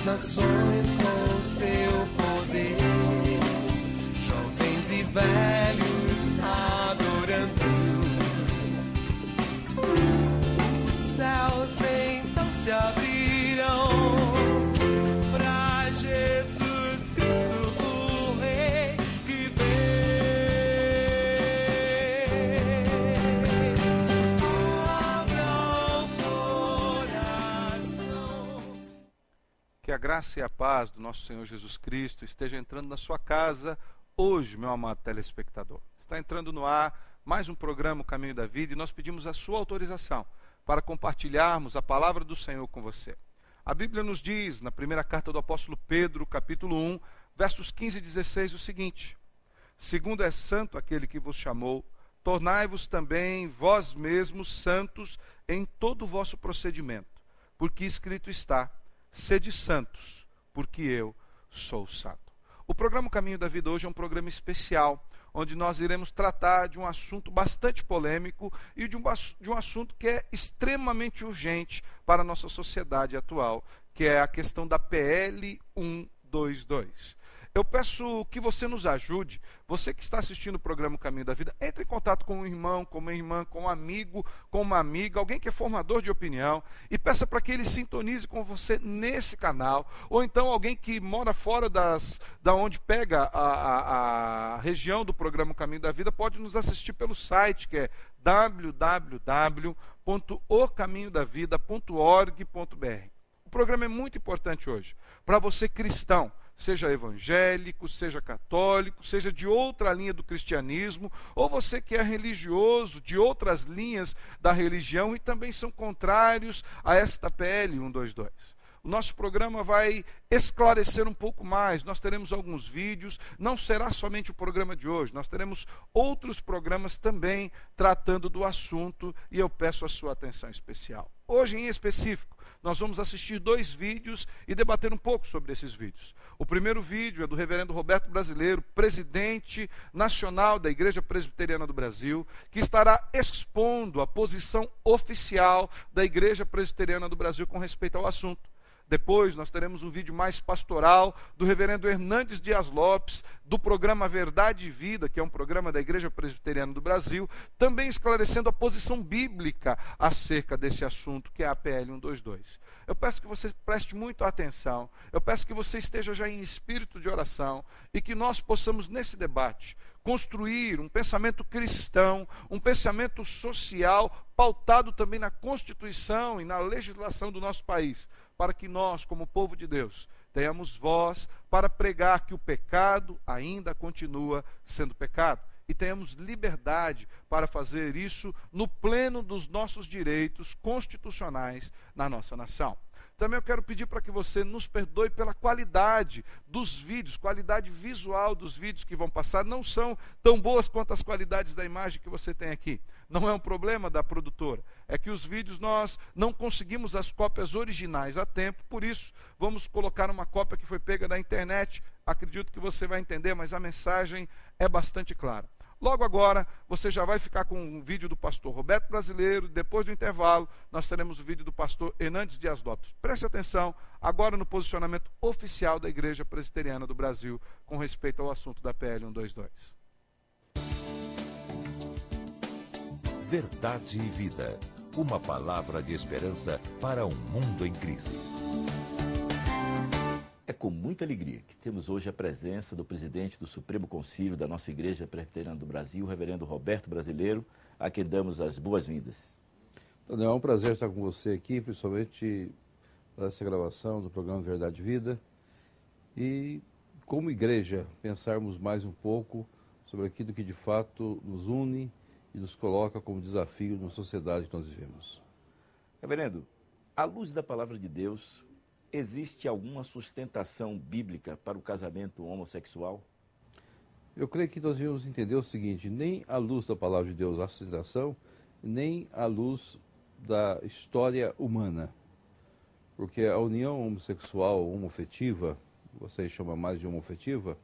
nações com seu poder, jovens e velhos adorando. Os céus então se abrirão para Jesus Cristo, o Rei que vem. Abra o coração. Que a graça e a paz do nosso Senhor Jesus Cristo esteja entrando na sua casa hoje, meu amado telespectador. Está entrando no ar mais um programa, O Caminho da Vida, e nós pedimos a sua autorização para compartilharmos a palavra do Senhor com você. A Bíblia nos diz, na primeira carta do apóstolo Pedro, capítulo 1, versos 15 e 16, o seguinte: segundo é santo aquele que vos chamou, tornai-vos também vós mesmos santos em todo o vosso procedimento, porque escrito está: sede santos, porque eu sou santo. O programa Caminho da Vida hoje é um programa especial, onde nós iremos tratar de um assunto bastante polêmico e de um assunto que é extremamente urgente para a nossa sociedade atual, que é a questão da PL 122. Eu peço que você nos ajude, você que está assistindo o programa Caminho da Vida, entre em contato com um irmão, com uma irmã, com um amigo, com uma amiga, alguém que é formador de opinião, e peça para que ele sintonize com você nesse canal, ou então alguém que mora fora da onde pega a região do programa Caminho da Vida, pode nos assistir pelo site, que é www.ocaminhodavida.org.br. O programa é muito importante hoje, para você cristão, seja evangélico, seja católico, seja de outra linha do cristianismo, ou você que é religioso de outras linhas da religião e também são contrários a esta PL 122. O nosso programa vai esclarecer um pouco mais, nós teremos alguns vídeos, não será somente o programa de hoje, nós teremos outros programas também tratando do assunto e eu peço a sua atenção especial. Hoje, em específico, nós vamos assistir 2 vídeos e debater um pouco sobre esses vídeos. O primeiro vídeo é do reverendo Roberto Brasileiro, presidente nacional da Igreja Presbiteriana do Brasil, que estará expondo a posição oficial da Igreja Presbiteriana do Brasil com respeito ao assunto. Depois nós teremos um vídeo mais pastoral do reverendo Hernandes Dias Lopes, do programa Verdade e Vida, que é um programa da Igreja Presbiteriana do Brasil, também esclarecendo a posição bíblica acerca desse assunto, que é a PL 122. Eu peço que você preste muito atenção, eu peço que você esteja já em espírito de oração e que nós possamos, nesse debate, construir um pensamento cristão, um pensamento social, pautado também na Constituição e na legislação do nosso país, para que nós, como povo de Deus, tenhamos voz para pregar que o pecado ainda continua sendo pecado e tenhamos liberdade para fazer isso no pleno dos nossos direitos constitucionais na nossa nação. Também eu quero pedir para que você nos perdoe pela qualidade dos vídeos, qualidade visual dos vídeos que vão passar, não são tão boas quanto as qualidades da imagem que você tem aqui. Não é um problema da produtora, é que os vídeos nós não conseguimos as cópias originais a tempo, por isso vamos colocar uma cópia que foi pega da internet. Acredito que você vai entender, mas a mensagem é bastante clara. Logo agora, você já vai ficar com um vídeo do pastor Roberto Brasileiro. Depois do intervalo, nós teremos o vídeo do pastor Hernandes Dias Lopes. Preste atenção agora no posicionamento oficial da Igreja Presbiteriana do Brasil com respeito ao assunto da PL 122. Verdade e Vida. Uma palavra de esperança para um mundo em crise. É com muita alegria que temos hoje a presença do presidente do Supremo Concílio da nossa Igreja Presbiteriana do Brasil, o reverendo Roberto Brasileiro, a quem damos as boas-vindas. Daniel, é um prazer estar com você aqui, principalmente nessa gravação do programa Verdade e Vida. E, como igreja, pensarmos mais um pouco sobre aquilo que de fato nos une e nos coloca como desafio na sociedade que nós vivemos. Reverendo, à luz da palavra de Deus, existe alguma sustentação bíblica para o casamento homossexual? Eu creio que nós devemos entender o seguinte: nem à luz da palavra de Deus há sustentação, nem à luz da história humana. Porque a união homossexual, homoafetiva, você chama mais de homoafetiva,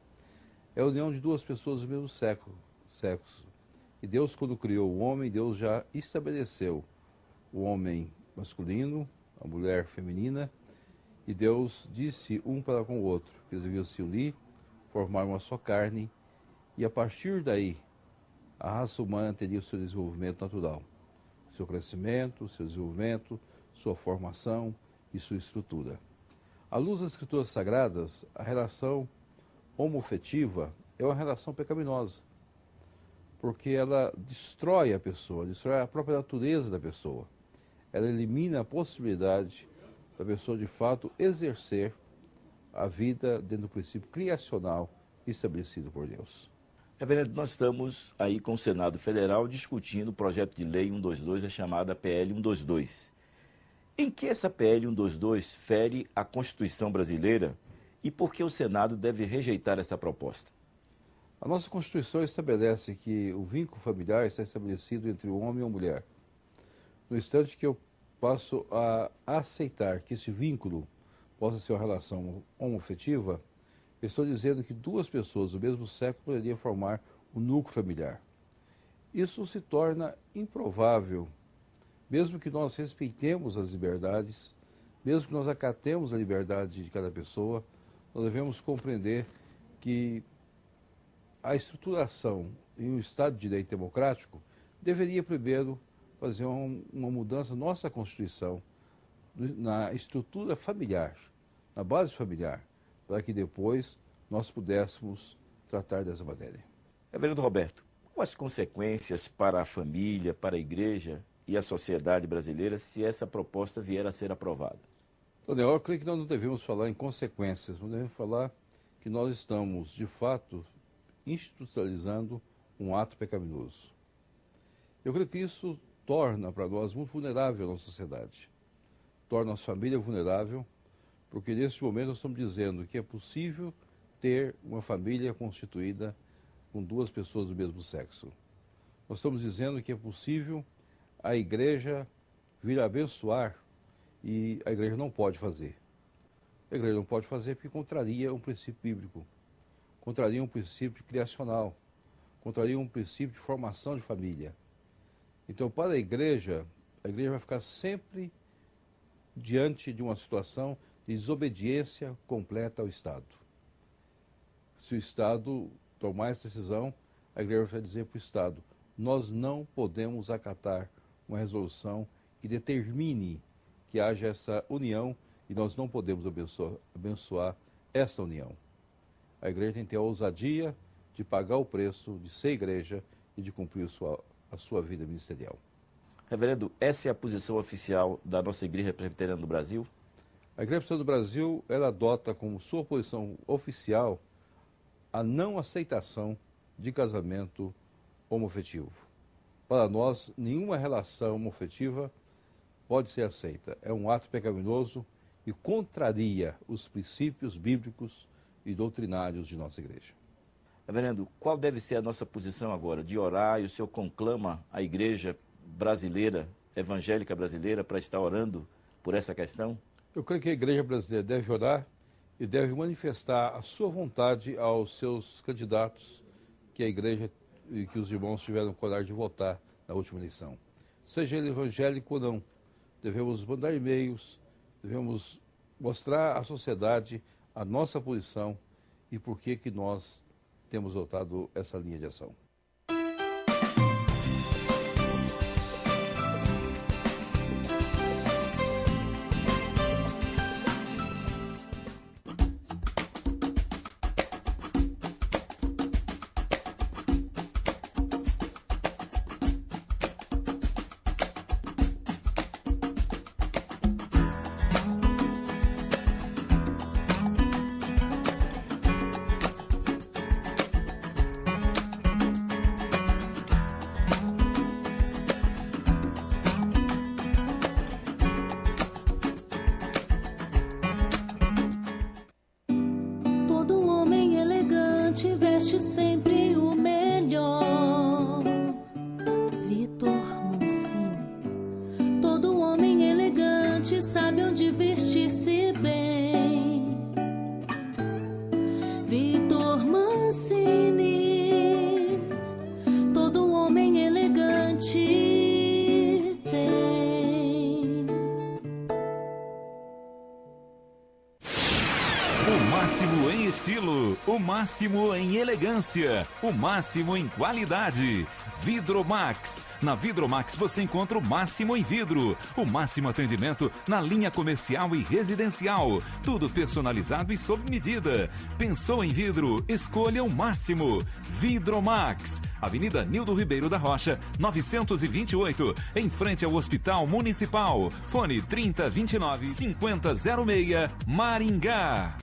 é a união de duas pessoas do mesmo sexo. E Deus, quando criou o homem, Deus já estabeleceu o homem masculino, a mulher feminina, E Deus disse um para com o outro que eles deviam se unir, formar uma só carne, e a partir daí a raça humana teria o seu desenvolvimento natural, seu crescimento, seu desenvolvimento, sua formação e sua estrutura. À luz das Escrituras Sagradas, a relação homoafetiva é uma relação pecaminosa, porque ela destrói a pessoa, destrói a própria natureza da pessoa. Ela elimina a possibilidade da pessoa, de fato, exercer a vida dentro do princípio criacional estabelecido por Deus. Reverendo, nós estamos aí com o Senado Federal discutindo o projeto de lei 122, a chamada PL 122. Em que essa PL 122 fere a Constituição brasileira e por que o Senado deve rejeitar essa proposta? A nossa Constituição estabelece que o vínculo familiar está estabelecido entre o homem e a mulher. No instante que eu passo a aceitar que esse vínculo possa ser uma relação homoafetiva, eu estou dizendo que duas pessoas do mesmo sexo poderiam formar um núcleo familiar. Isso se torna improvável, mesmo que nós respeitemos as liberdades, mesmo que nós acatemos a liberdade de cada pessoa, nós devemos compreender que a estruturação em um Estado de Direito democrático deveria primeiro fazer uma mudança na nossa Constituição, na estrutura familiar, na base familiar, para que depois nós pudéssemos tratar dessa matéria. Reverendo Roberto, quais as consequências para a família, para a igreja e a sociedade brasileira se essa proposta vier a ser aprovada? Daniel, eu creio que nós não devemos falar em consequências, nós devemos falar que nós estamos, de fato, institucionalizando um ato pecaminoso. Eu creio que isso torna para nós muito vulnerável a nossa sociedade, torna a nossa família vulnerável, porque neste momento nós estamos dizendo que é possível ter uma família constituída com duas pessoas do mesmo sexo. Nós estamos dizendo que é possível a igreja vir a abençoar e a igreja não pode fazer. A igreja não pode fazer porque contraria um princípio bíblico, contraria um princípio criacional, contraria um princípio de formação de família. Então, para a igreja vai ficar sempre diante de uma situação de desobediência completa ao Estado. Se o Estado tomar essa decisão, a igreja vai dizer para o Estado: nós não podemos acatar uma resolução que determine que haja essa união e nós não podemos abençoar essa união. A igreja tem que ter a ousadia de pagar o preço de ser igreja e de cumprir a sua vida ministerial. Reverendo, essa é a posição oficial da nossa Igreja Presbiteriana do Brasil? A Igreja Presbiteriana do Brasil, ela adota como sua posição oficial a não aceitação de casamento homoafetivo. Para nós, nenhuma relação homoafetiva pode ser aceita. É um ato pecaminoso e contraria os princípios bíblicos e doutrinários de nossa igreja. Reverendo, qual deve ser a nossa posição agora de orar e o senhor conclama a igreja brasileira, evangélica brasileira, para estar orando por essa questão? Eu creio que a igreja brasileira deve orar e deve manifestar a sua vontade aos seus candidatos que a igreja e que os irmãos tiveram coragem de votar na última eleição. Seja ele evangélico ou não, devemos mandar e-mails, devemos mostrar à sociedade a nossa posição e por que nós temos adotado essa linha de ação. Veste sempre o melhor. Vitor Mancini. Todo homem elegante sabe onde vestir-se bem. Vitor Mancini. Todo homem elegante tem. estilo, o máximo em elegância, o máximo em qualidade. Vidromax. Na Vidromax você encontra o máximo em vidro, o máximo atendimento na linha comercial e residencial. Tudo personalizado e sob medida. Pensou em vidro? Escolha o máximo. Vidromax. Avenida Nildo Ribeiro da Rocha, 928, em frente ao Hospital Municipal. Fone 3029-5006, Maringá.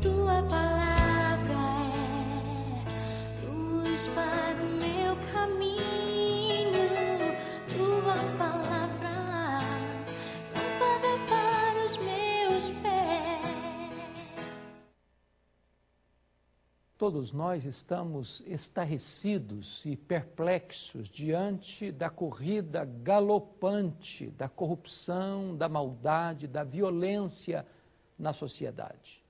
Tua palavra é luz para o meu caminho. Tua palavra, lâmpada para os meus pés. Todos nós estamos estarrecidos e perplexos diante da corrida galopante da corrupção, da maldade, da violência na sociedade.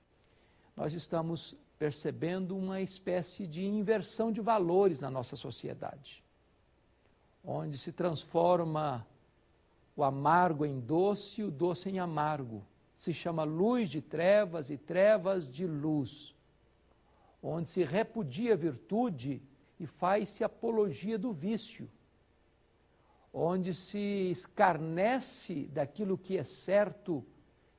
Nós estamos percebendo uma espécie de inversão de valores na nossa sociedade, onde se transforma o amargo em doce e o doce em amargo. Se chama luz de trevas e trevas de luz, onde se repudia a virtude e faz-se apologia do vício, onde se escarnece daquilo que é certo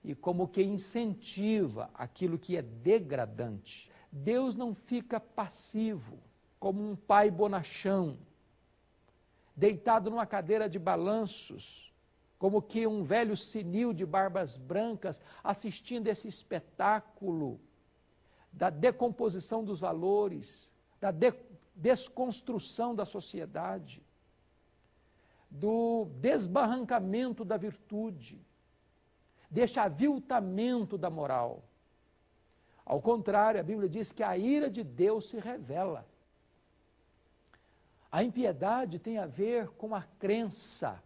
e como que incentiva aquilo que é degradante. Deus não fica passivo, como um pai bonachão, deitado numa cadeira de balanços, como que um velho senil de barbas brancas assistindo esse espetáculo da decomposição dos valores, da desconstrução da sociedade, do desbarrancamento da virtude, deste aviltamento da moral. Ao contrário, a Bíblia diz que a ira de Deus se revela. A impiedade tem a ver com a crença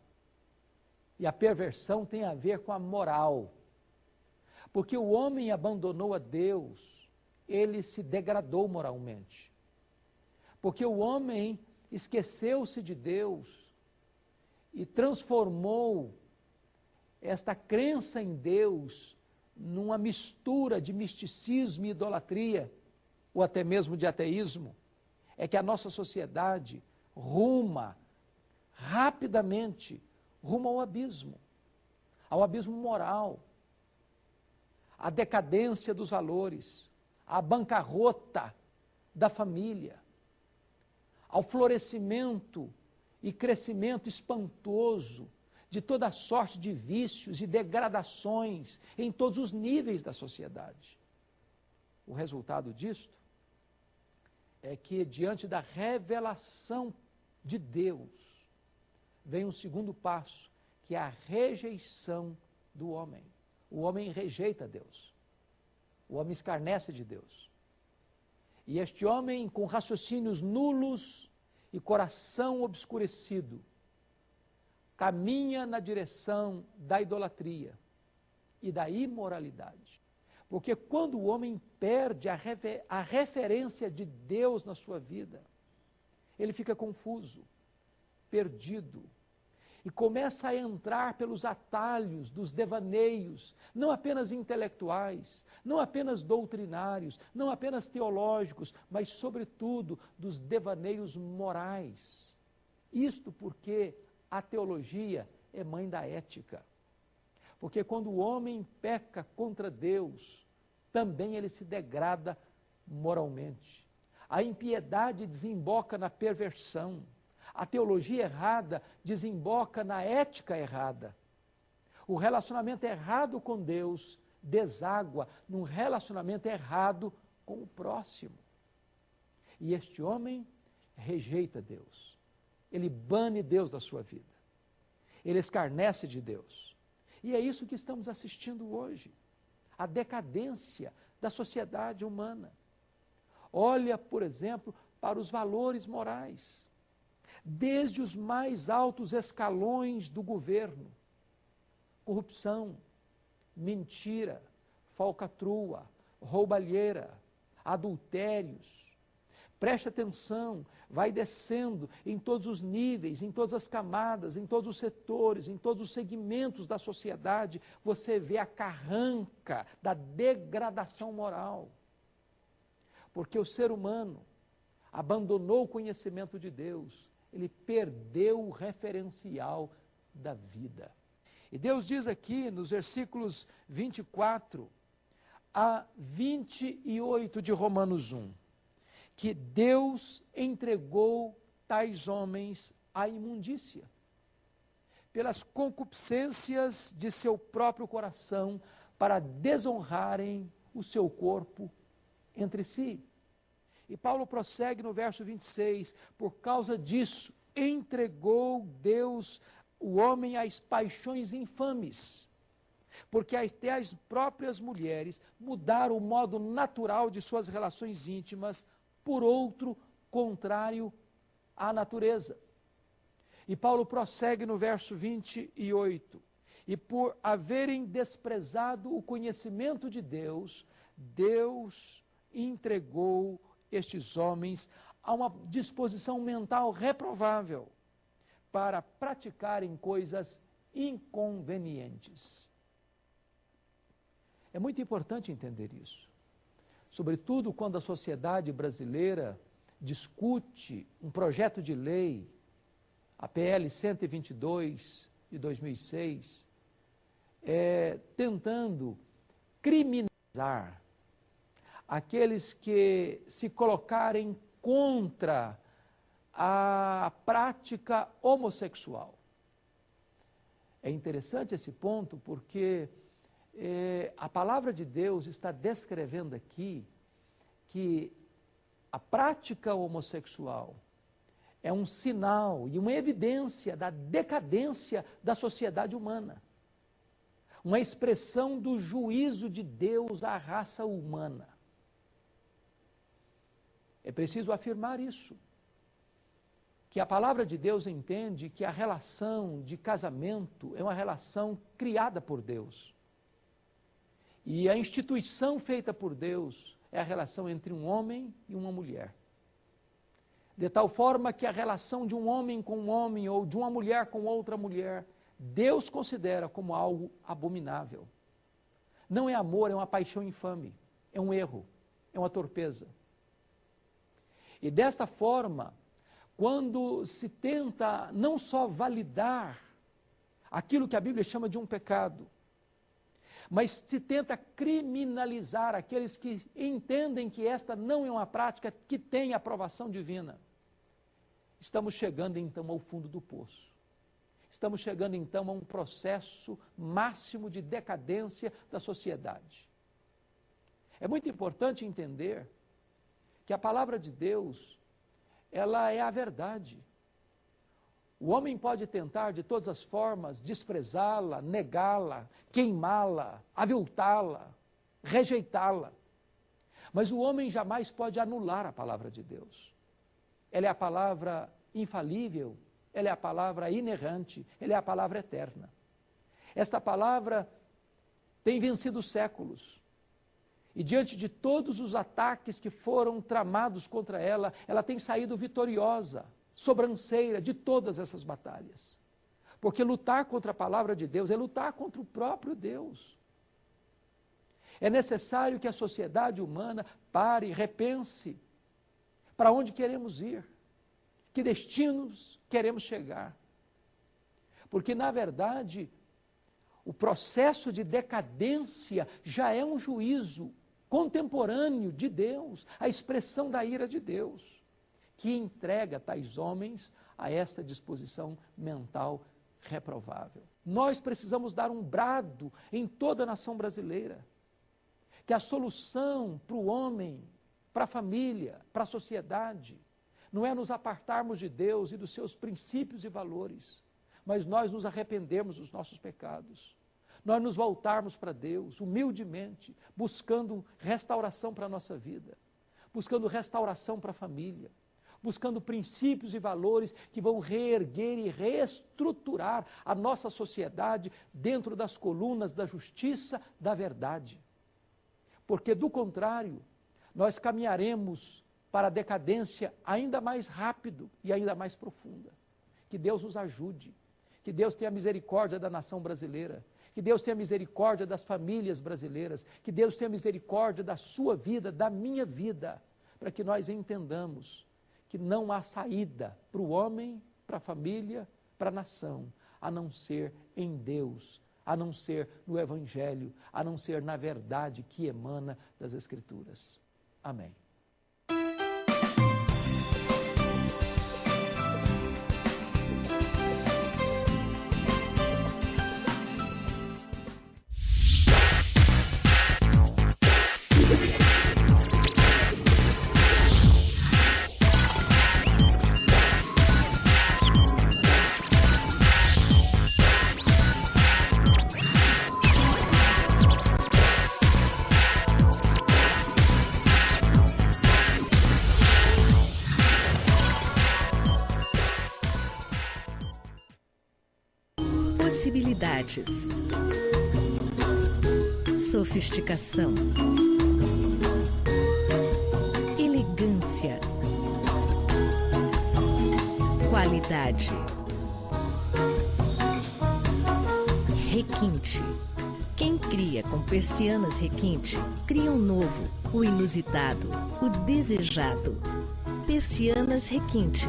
e a perversão tem a ver com a moral. Porque o homem abandonou a Deus, ele se degradou moralmente. Porque o homem esqueceu-se de Deus e transformou esta crença em Deus numa mistura de misticismo e idolatria, ou até mesmo de ateísmo, é que a nossa sociedade rapidamente rumo ao abismo moral, à decadência dos valores, à bancarrota da família, ao florescimento e crescimento espantoso de toda sorte de vícios e degradações em todos os níveis da sociedade. O resultado disto é que, diante da revelação de Deus, vem um segundo passo, que é a rejeição do homem. O homem rejeita Deus. O homem escarnece de Deus. E este homem, com raciocínios nulos e coração obscurecido, caminha na direção da idolatria e da imoralidade. Porque quando o homem perde a referência de Deus na sua vida, ele fica confuso, perdido, e começa a entrar pelos atalhos dos devaneios, não apenas intelectuais, não apenas doutrinários, não apenas teológicos, mas, sobretudo, dos devaneios morais. Isto porque a teologia é mãe da ética. Porque quando o homem peca contra Deus, também ele se degrada moralmente. A impiedade desemboca na perversão. A teologia errada desemboca na ética errada. O relacionamento errado com Deus deságua num relacionamento errado com o próximo. E este homem rejeita Deus. Ele bane Deus da sua vida. Ele escarnece de Deus. E é isso que estamos assistindo hoje. A decadência da sociedade humana. Olha, por exemplo, para os valores morais. Desde os mais altos escalões do governo. Corrupção, mentira, falcatrua, roubalheira, adultérios, Preste atenção, vai descendo em todos os níveis, em todas as camadas, em todos os setores, em todos os segmentos da sociedade, você vê a carranca da degradação moral. Porque o ser humano abandonou o conhecimento de Deus, ele perdeu o referencial da vida. E Deus diz aqui nos versículos 24 a 28 de Romanos 1, que Deus entregou tais homens à imundícia, pelas concupiscências de seu próprio coração, para desonrarem o seu corpo entre si. E Paulo prossegue no verso 26, por causa disso, entregou Deus o homem às paixões infames, porque até as próprias mulheres mudaram o modo natural de suas relações íntimas por outro contrário à natureza. E Paulo prossegue no verso 28, e por haverem desprezado o conhecimento de Deus, Deus entregou estes homens a uma disposição mental reprovável para praticarem coisas inconvenientes. É muito importante entender isso, sobretudo quando a sociedade brasileira discute um projeto de lei, a PL 122 de 2006, tentando criminalizar aqueles que se colocarem contra a prática homossexual. É interessante esse ponto porque a palavra de Deus está descrevendo aqui que a prática homossexual é um sinal e uma evidência da decadência da sociedade humana, uma expressão do juízo de Deus à raça humana. É preciso afirmar isso, que a palavra de Deus entende que a relação de casamento é uma relação criada por Deus. E a instituição feita por Deus é a relação entre um homem e uma mulher. De tal forma que a relação de um homem com um homem ou de uma mulher com outra mulher, Deus considera como algo abominável. Não é amor, é uma paixão infame, é um erro, é uma torpeza. E desta forma, quando se tenta não só validar aquilo que a Bíblia chama de um pecado, mas se tenta criminalizar aqueles que entendem que esta não é uma prática que tem aprovação divina, estamos chegando então ao fundo do poço. Estamos chegando então a um processo máximo de decadência da sociedade. É muito importante entender que a palavra de Deus, ela é a verdade. O homem pode tentar de todas as formas desprezá-la, negá-la, queimá-la, aviltá-la, rejeitá-la. Mas o homem jamais pode anular a palavra de Deus. Ela é a palavra infalível, ela é a palavra inerrante, ela é a palavra eterna. Esta palavra tem vencido séculos. E diante de todos os ataques que foram tramados contra ela, ela tem saído vitoriosa, sobranceira de todas essas batalhas. Porque lutar contra a palavra de Deus é lutar contra o próprio Deus. É necessário que a sociedade humana pare e repense para onde queremos ir, que destinos queremos chegar. Porque, na verdade, o processo de decadência já é um juízo contemporâneo de Deus, a expressão da ira de Deus, que entrega tais homens a esta disposição mental reprovável. Nós precisamos dar um brado em toda a nação brasileira, que a solução para o homem, para a família, para a sociedade, não é nos apartarmos de Deus e dos seus princípios e valores, mas nós nos arrependermos dos nossos pecados, nós nos voltarmos para Deus, humildemente, buscando restauração para a nossa vida, buscando restauração para a família, buscando princípios e valores que vão reerguer e reestruturar a nossa sociedade dentro das colunas da justiça, da verdade. Porque, do contrário, nós caminharemos para a decadência ainda mais rápido e ainda mais profunda. Que Deus nos ajude, que Deus tenha misericórdia da nação brasileira, que Deus tenha misericórdia das famílias brasileiras, que Deus tenha misericórdia da sua vida, da minha vida, para que nós entendamos que não há saída para o homem, para a família, para a nação, a não ser em Deus, a não ser no Evangelho, a não ser na verdade que emana das Escrituras. Amém. Possibilidades, sofisticação, elegância, qualidade, requinte. Quem cria com persianas requinte, cria o novo, o inusitado, o desejado. Persianas requinte,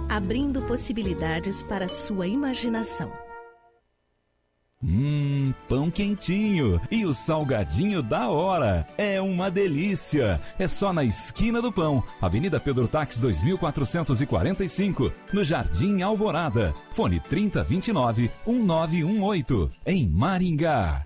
abrindo possibilidades para a sua imaginação. Pão quentinho e o salgadinho da hora. É uma delícia. É só na esquina do pão, Avenida Pedro Taques 2445, no Jardim Alvorada. Fone 3029-1918, em Maringá.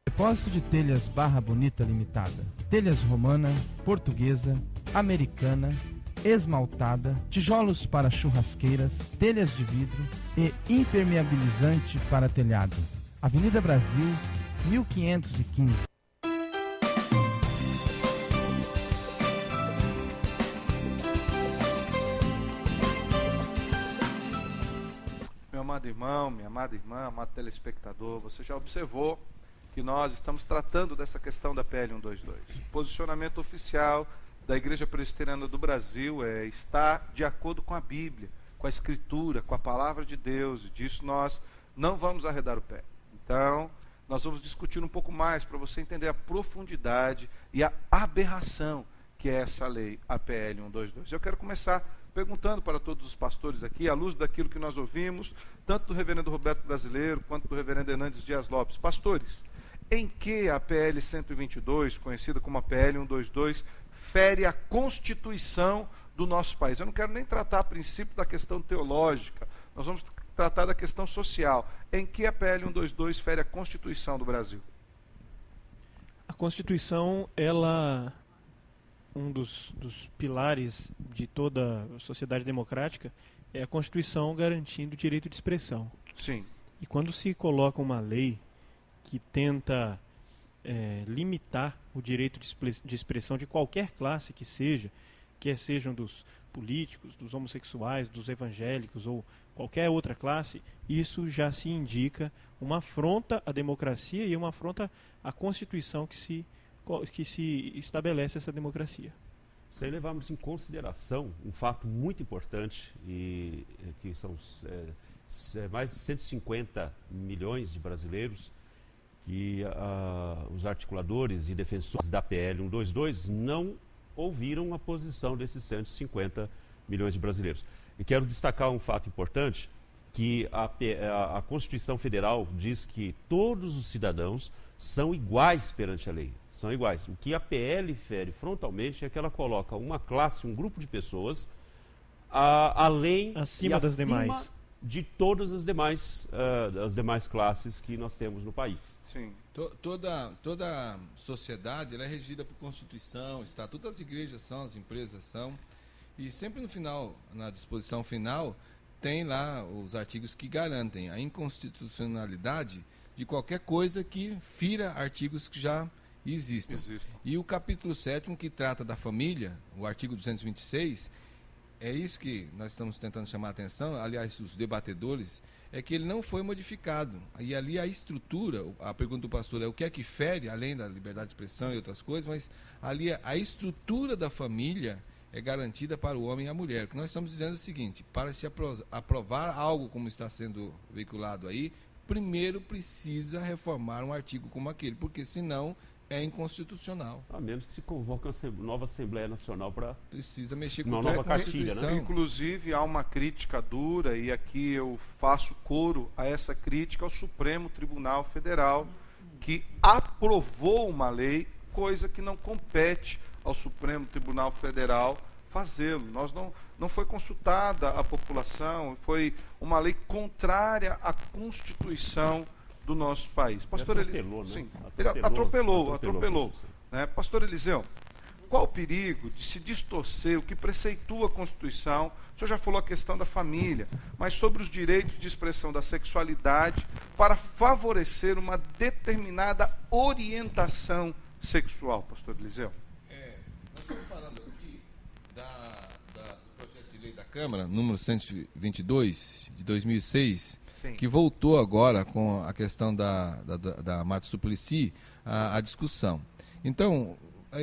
Depósito de telhas Barra Bonita Limitada. Telhas romana, portuguesa, americana, esmaltada, tijolos para churrasqueiras, telhas de vidro e impermeabilizante para telhado. Avenida Brasil, 1515. Meu amado irmão, minha amada irmã, amado telespectador, você já observou que nós estamos tratando dessa questão da PL 122. O posicionamento oficial da Igreja Presbiteriana do Brasil está de acordo com a Bíblia, com a Escritura, com a Palavra de Deus, e disso nós não vamos arredar o pé. Então, nós vamos discutir um pouco mais para você entender a profundidade e a aberração que é essa lei, a PL 122. Eu quero começar perguntando para todos os pastores aqui, à luz daquilo que nós ouvimos, tanto do reverendo Roberto Brasileiro, quanto do reverendo Hernandes Dias Lopes. Pastores, em que a PL 122, conhecida como a PL 122, fere a Constituição do nosso país? Eu não quero nem tratar a princípio da questão teológica, nós vamos tratar da questão social. Em que a PL 122 fere a Constituição do Brasil? A Constituição, ela, um dos pilares de toda a sociedade democrática, é a Constituição garantindo o direito de expressão. Sim. E quando se coloca uma lei que tenta limitar o direito de expressão de qualquer classe que seja, quer sejam dos políticos, dos homossexuais, dos evangélicos ou qualquer outra classe, isso já se indica uma afronta à democracia e uma afronta à Constituição que se estabelece essa democracia. Sem levarmos em consideração um fato muito importante, e que são mais de 150 milhões de brasileiros, que os articuladores e defensores da PL 122 não ouviram a posição desses 150 milhões de brasileiros. E quero destacar um fato importante, que a Constituição Federal diz que todos os cidadãos são iguais perante a lei, são iguais. O que a PL fere frontalmente é que ela coloca uma classe, um grupo de pessoas, além acima das demais, de todas as demais classes que nós temos no país. Sim. Toda sociedade ela é regida por Constituição, Estatuto. As igrejas são, as empresas são. E sempre no final, na disposição final, tem lá os artigos que garantem a inconstitucionalidade de qualquer coisa que fira artigos que já existem. E o capítulo 7º, que trata da família, o artigo 226, é isso que nós estamos tentando chamar a atenção, aliás, os debatedores, é que ele não foi modificado. E ali a estrutura, a pergunta do pastor é o que é que fere, além da liberdade de expressão e outras coisas, mas ali a estrutura da família é garantida para o homem e a mulher. O que nós estamos dizendo é o seguinte: para se aprovar algo como está sendo veiculado aí, primeiro precisa reformar um artigo como aquele, porque senão é inconstitucional. A menos que se convoque uma nova Assembleia Nacional para... Precisa mexer com uma nova cartilha, né? Inclusive, há uma crítica dura, e aqui eu faço coro a essa crítica ao Supremo Tribunal Federal, que aprovou uma lei, coisa que não compete ao Supremo Tribunal Federal fazê-lo. Não foi consultada a população, foi uma lei contrária à Constituição do nosso país. Pastor atropelou, Eliseu, né? Ele atropelou. Né? Pastor Eliseu, qual o perigo de se distorcer o que preceitua a Constituição? O senhor já falou a questão da família, mas sobre os direitos de expressão da sexualidade para favorecer uma determinada orientação sexual, pastor Eliseu? Nós estamos falando aqui do projeto de lei da Câmara, número 122, de 2006, sim, que voltou agora com a questão da Marta Suplicy à discussão. Então,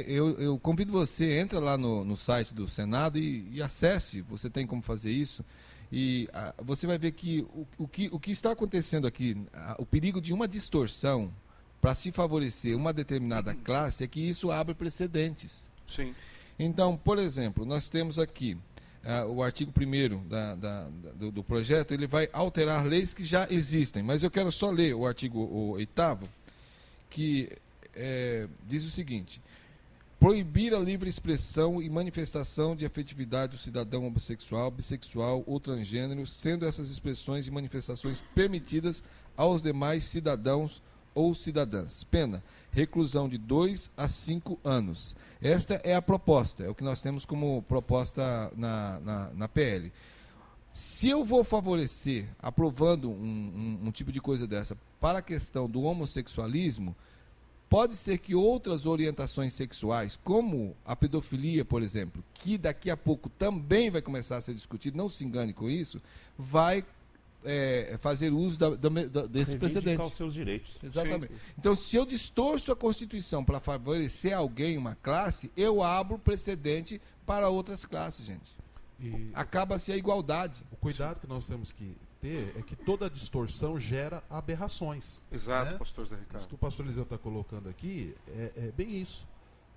eu convido você, entra lá no site do Senado e acesse, você tem como fazer isso, e você vai ver que o que está acontecendo aqui, o perigo de uma distorção para se favorecer uma determinada classe é que isso abre precedentes. Sim. Então, por exemplo, nós temos aqui o artigo 1º do projeto, ele vai alterar leis que já existem, mas eu quero só ler o artigo 8º, que diz o seguinte: proibir a livre expressão e manifestação de afetividade do cidadão homossexual, bissexual ou transgênero, sendo essas expressões e manifestações permitidas aos demais cidadãos ou cidadãs. Pena: reclusão de 2 a 5 anos. Esta é a proposta, é o que nós temos como proposta na PL. Se eu vou favorecer, aprovando um tipo de coisa dessa, para a questão do homossexualismo, pode ser que outras orientações sexuais, como a pedofilia, por exemplo, que daqui a pouco também vai começar a ser discutido, não se engane com isso, vai fazer uso desse precedente. Os seus direitos. Exatamente. Sim. Então, se eu distorço a Constituição para favorecer alguém, uma classe, eu abro precedente para outras classes, gente. Acaba-se a igualdade. O cuidado que nós temos que ter é que toda distorção gera aberrações. Exato, né? pastor Zé Ricardo. Isso que o pastor Eliseu está colocando aqui é bem isso.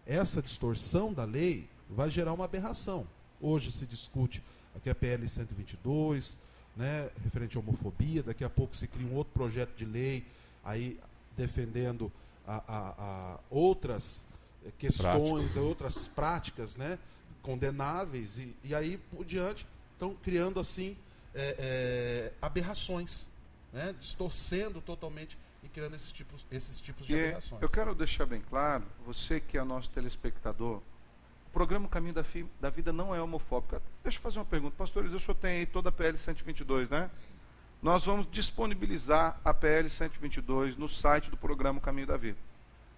Essa distorção da lei vai gerar uma aberração. Hoje se discute aqui a PL 122, né, referente à homofobia, daqui a pouco se cria um outro projeto de lei aí defendendo outras questões, outras práticas, né, condenáveis, e aí por diante estão criando assim aberrações, né, distorcendo totalmente e criando esses tipos de aberrações. Eu quero deixar bem claro, você que é nosso telespectador, o programa Caminho da Vida não é homofóbico. Deixa eu fazer uma pergunta. Pastor Eliseu, o senhor tem aí toda a PL 122, né? Nós vamos disponibilizar a PL 122 no site do programa Caminho da Vida.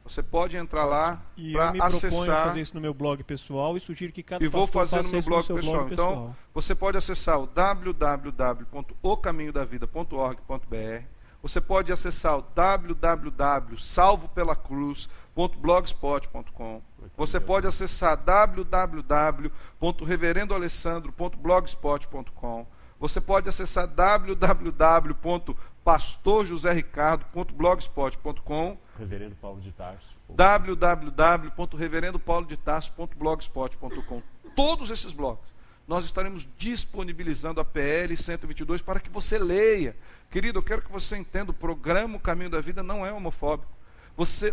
Você pode entrar lá para acessar. E eu me proponho fazer isso no meu blog pessoal e sugiro que cada pastor faça no meu isso blog no seu pessoal. blog Então, pessoal. você pode acessar o www.ocaminhodavida.org.br. Você pode acessar o www.salvopelacruz.blogspot.com. Você pode acessar www.reverendoalessandro.blogspot.com. Você pode acessar www.pastorjosericardo.blogspot.com. Reverendo Paulo de Tarso. www.reverendopaulodetarso.blogspot.com. Todos esses blogs nós estaremos disponibilizando a PL 122 para que você leia. Querido, eu quero que você entenda, o programa O Caminho da Vida não é homofóbico.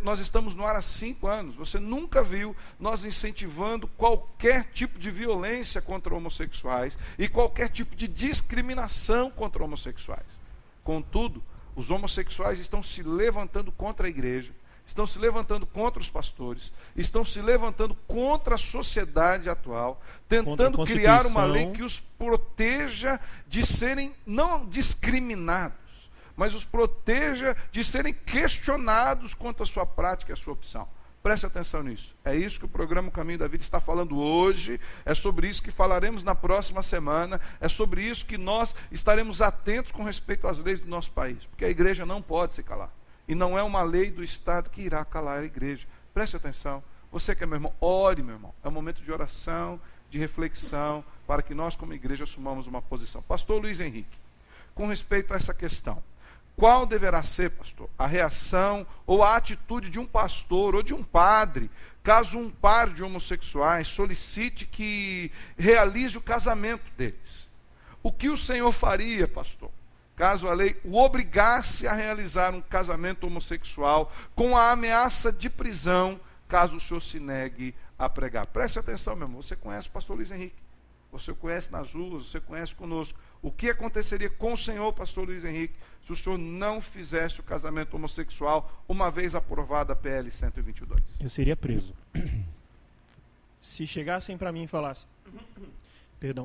Nós estamos no ar há 5 anos, você nunca viu nós incentivando qualquer tipo de violência contra homossexuais e qualquer tipo de discriminação contra homossexuais. Contudo, os homossexuais estão se levantando contra a igreja, estão se levantando contra os pastores, estão se levantando contra a sociedade atual, tentando criar uma lei que os proteja de serem não discriminados, mas os proteja de serem questionados quanto à sua prática e à sua opção. Preste atenção nisso. É isso que o programa O Caminho da Vida está falando hoje, é sobre isso que falaremos na próxima semana, é sobre isso que nós estaremos atentos com respeito às leis do nosso país, porque a igreja não pode se calar. E não é uma lei do Estado que irá calar a igreja. Preste atenção. Você que é meu irmão, ore, meu irmão. É um momento de oração, de reflexão, para que nós como igreja assumamos uma posição. Pastor Luiz Henrique, com respeito a essa questão, qual deverá ser, pastor, a reação ou a atitude de um pastor ou de um padre, caso um par de homossexuais solicite que realize o casamento deles? O que o senhor faria, pastor, caso a lei o obrigasse a realizar um casamento homossexual com a ameaça de prisão, caso o senhor se negue a pregar? Preste atenção, meu irmão, você conhece o pastor Luiz Henrique, você conhece nas ruas, você conhece conosco. O que aconteceria com o senhor, pastor Luiz Henrique, se o senhor não fizesse o casamento homossexual, uma vez aprovada a PL 122? Eu seria preso. Se chegassem para mim e falassem,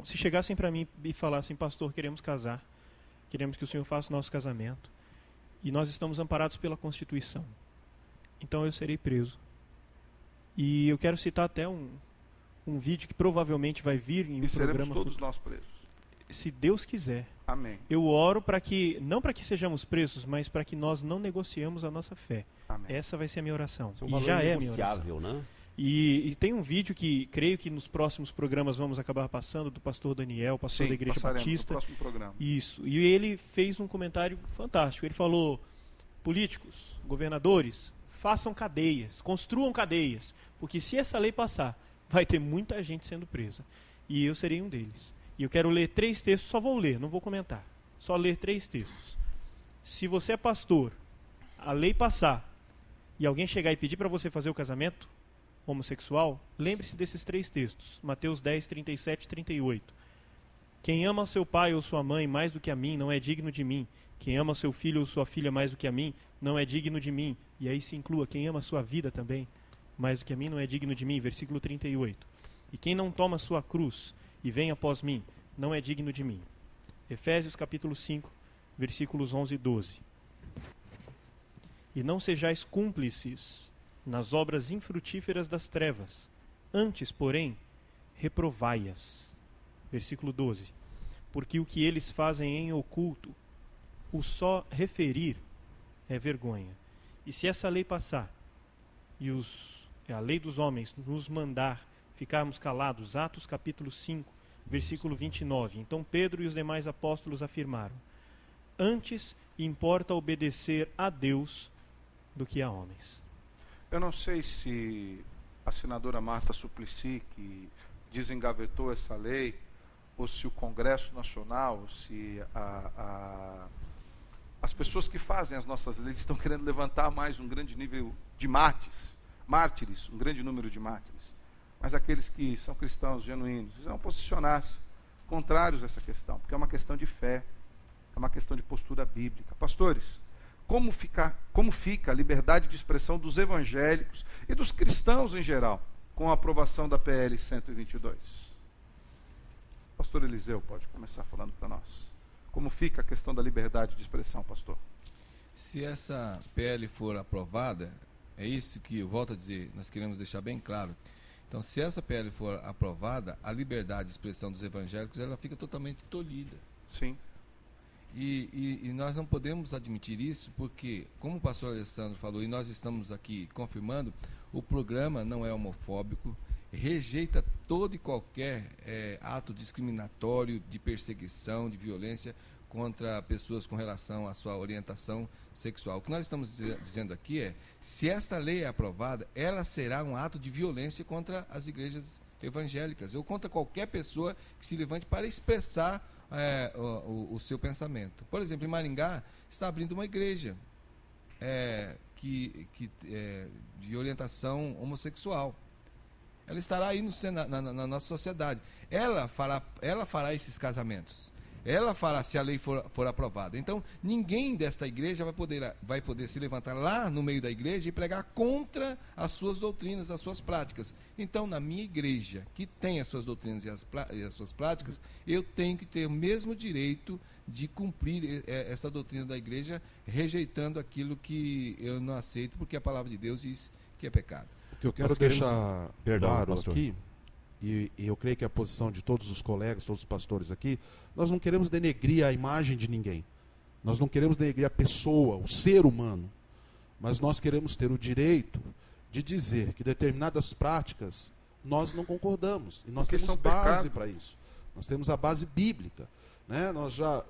se chegassem para mim e falassem, pastor, queremos casar, queremos que o senhor faça o nosso casamento, e nós estamos amparados pela Constituição, então eu serei preso. E eu quero citar até um vídeo que provavelmente vai vir em um programa. E seremos todos nós presos. Se Deus quiser. Amém. Eu oro para que, não para que sejamos presos, mas para que nós não negociemos a nossa fé. Amém. Essa vai ser a minha oração. E já é a minha oração. Né? E tem um vídeo que creio que nos próximos programas vamos acabar passando, do pastor Daniel, pastor da Igreja Batista. No próximo programa. Isso. E ele fez um comentário fantástico. Ele falou: políticos, governadores, façam cadeias, construam cadeias, porque se essa lei passar, vai ter muita gente sendo presa. E eu serei um deles. E eu quero ler 3 textos, só vou ler, não vou comentar. Só ler 3 textos. Se você é pastor, a lei passar, e alguém chegar e pedir para você fazer o casamento homossexual, lembre-se desses 3 textos. Mateus 10, 37 e 38. Quem ama seu pai ou sua mãe mais do que a mim, não é digno de mim. Quem ama seu filho ou sua filha mais do que a mim, não é digno de mim. E aí se inclua, quem ama sua vida também, mais do que a mim, não é digno de mim. Versículo 38. E quem não toma sua cruz e vem após mim, não é digno de mim. Efésios capítulo 5, versículos 11 e 12. E não sejais cúmplices nas obras infrutíferas das trevas, antes, porém, reprovai-as. Versículo 12. Porque o que eles fazem em oculto, o só referir é vergonha. E se essa lei passar, e a lei dos homens nos mandar ficarmos calados, Atos capítulo 5, versículo 29. Então Pedro e os demais apóstolos afirmaram: antes importa obedecer a Deus do que a homens. Eu não sei se a senadora Marta Suplicy, que desengavetou essa lei, ou se o Congresso Nacional, se as pessoas que fazem as nossas leis estão querendo levantar mais um grande nível de mártires, um grande número de mártires. Mas aqueles que são cristãos genuínos vão posicionar-se contrários a essa questão, porque é uma questão de fé, é uma questão de postura bíblica. Pastores, como fica a liberdade de expressão dos evangélicos e dos cristãos em geral com a aprovação da PL 122? Pastor Eliseu pode começar falando para nós. Como fica a questão da liberdade de expressão, pastor? Se essa PL for aprovada, é isso que eu volto a dizer, nós queremos deixar bem claro. Então, se essa PL for aprovada, a liberdade de expressão dos evangélicos, ela fica totalmente tolhida. Sim. E nós não podemos admitir isso, porque, como o pastor Alessandro falou, e nós estamos aqui confirmando, o programa não é homofóbico, rejeita todo e qualquer ato discriminatório, de perseguição, de violência contra pessoas com relação à sua orientação sexual. O que nós estamos dizendo aqui é, se esta lei é aprovada, ela será um ato de violência contra as igrejas evangélicas, ou contra qualquer pessoa que se levante para expressar o seu pensamento. Por exemplo, em Maringá está abrindo uma igreja de orientação homossexual. Ela estará aí na nossa sociedade. Ela fará esses casamentos. Ela fará, se a lei for aprovada. Então, ninguém desta igreja vai poder se levantar lá no meio da igreja e pregar contra as suas doutrinas, as suas práticas. Então, na minha igreja, que tem as suas doutrinas e as suas práticas, eu tenho que ter o mesmo direito de cumprir essa doutrina da igreja, rejeitando aquilo que eu não aceito, porque a palavra de Deus diz que é pecado. O que eu quero deixar claro aqui, e eu creio que é a posição de todos os colegas, todos os pastores aqui, nós não queremos denegrir a imagem de ninguém. Nós não queremos denegrir a pessoa, o ser humano. Mas nós queremos ter o direito de dizer que determinadas práticas nós não concordamos. E nós temos base para isso. Nós temos a base bíblica. Né? Nós já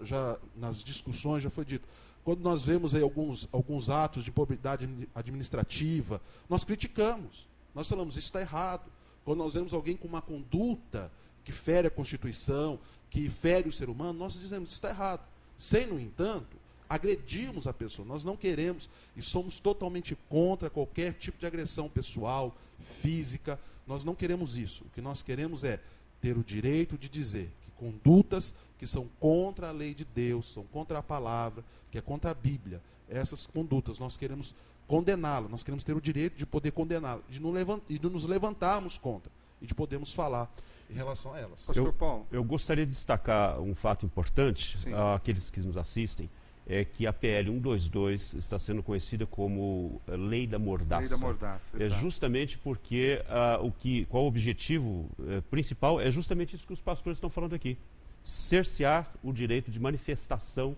nas discussões já foi dito. Quando nós vemos aí alguns atos de improbidade administrativa, nós criticamos. Nós falamos, isso está errado. Quando nós vemos alguém com uma conduta que fere a Constituição, que fere o ser humano, nós dizemos, isso está errado. Sem, no entanto, agredirmos a pessoa. Nós não queremos e somos totalmente contra qualquer tipo de agressão pessoal, física. Nós não queremos isso. O que nós queremos é ter o direito de dizer que condutas que são contra a lei de Deus, são contra a palavra, que é contra a Bíblia, essas condutas nós queremos condená-las, nós queremos ter o direito de poder condená-las, de nos levantarmos contra e de podermos falar em relação a elas. Eu gostaria de destacar um fato importante àqueles que nos assistem, é que a PL 122 está sendo conhecida como Lei da Mordaça. Lei da Mordaça, é justamente porque qual o objetivo principal é justamente isso que os pastores estão falando aqui. Cercear o direito de manifestação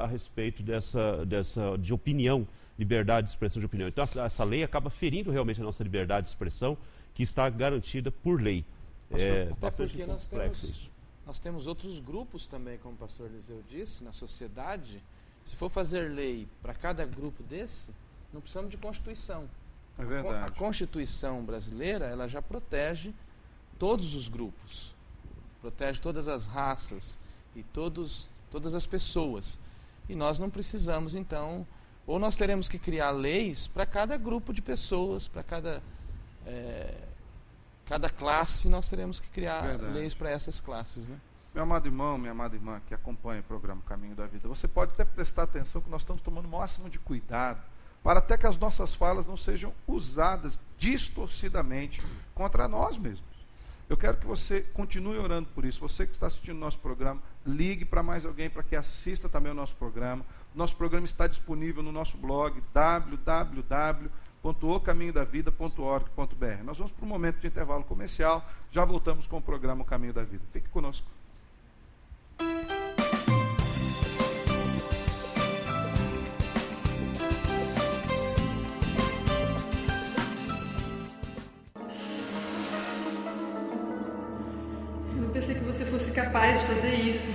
a respeito de opinião, liberdade de expressão de opinião. Então essa lei acaba ferindo realmente a nossa liberdade de expressão, que está garantida por lei. Até porque nós temos outros grupos também, como o pastor Eliseu disse, na sociedade. Se for fazer lei para cada grupo desse, não precisamos de Constituição. É verdade. A Constituição brasileira, ela já protege todos os grupos, protege todas as raças e todas as pessoas. E nós não precisamos, então, ou nós teremos que criar leis para cada grupo de pessoas, para cada classe, nós teremos que criar leis para essas classes, né? Meu amado irmão, minha amada irmã que acompanha o programa Caminho da Vida, você pode até prestar atenção que nós estamos tomando o máximo de cuidado para até que as nossas falas não sejam usadas distorcidamente contra nós mesmos. Eu quero que você continue orando por isso. Você que está assistindo o nosso programa, ligue para mais alguém para que assista também o nosso programa. O nosso programa está disponível no nosso blog www.ocaminhodavida.org.br. Nós vamos para um momento de intervalo comercial, já voltamos com o programa O Caminho da Vida. Fique conosco. Eu não pensei que você fosse capaz de fazer isso.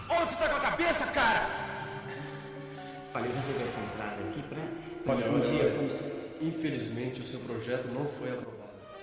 Onde você tá com a cabeça, cara? Olha, eu recebi essa entrada aqui para... Olha, infelizmente o seu projeto não foi aprovado.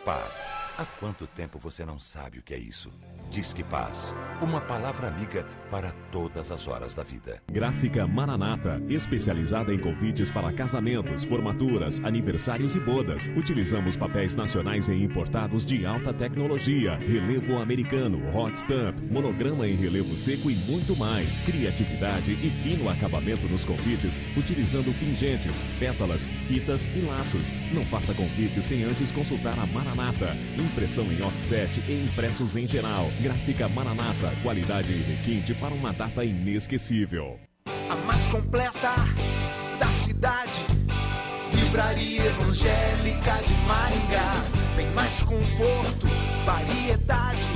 Paz. Há quanto tempo você não sabe o que é isso? Disque Paz, uma palavra amiga para todas as horas da vida. Gráfica Maranata, especializada em convites para casamentos, formaturas, aniversários e bodas. Utilizamos papéis nacionais e importados de alta tecnologia, relevo americano, hot stamp, monograma em relevo seco e muito mais. Criatividade e fino acabamento nos convites, utilizando pingentes, pétalas, fitas e laços. Não faça convite sem antes consultar a Maranata. Impressão em offset e impressos em geral. Gráfica Maranata, qualidade e requinte para uma data inesquecível. A mais completa da cidade, Livraria Evangélica de Maringá. Bem mais conforto, variedade,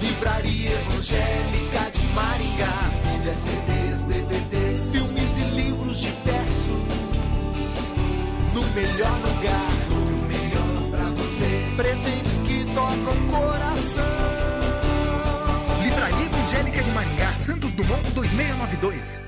Livraria Evangélica de Maringá. Pilhas, CDs, DVDs, filmes e livros diversos, no melhor lugar, o melhor pra você. Presentes que tocam coração. Livraria Evangélica de Maringá, Santos Dumont 2692.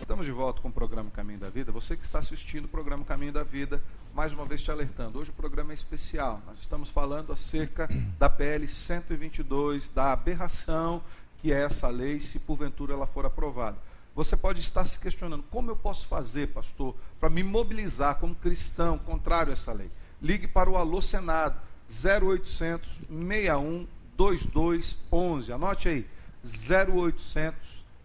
Estamos de volta com o programa Caminho da Vida. Você que está assistindo o programa Caminho da Vida, mais uma vez te alertando, hoje o programa é especial. Nós estamos falando acerca da PL 122, da aberração que é essa lei, se porventura ela for aprovada. Você pode estar se questionando, como eu posso fazer, pastor, para me mobilizar como cristão contrário a essa lei? Ligue para o Alô Senado, 0800 61 2211. Anote aí, 0800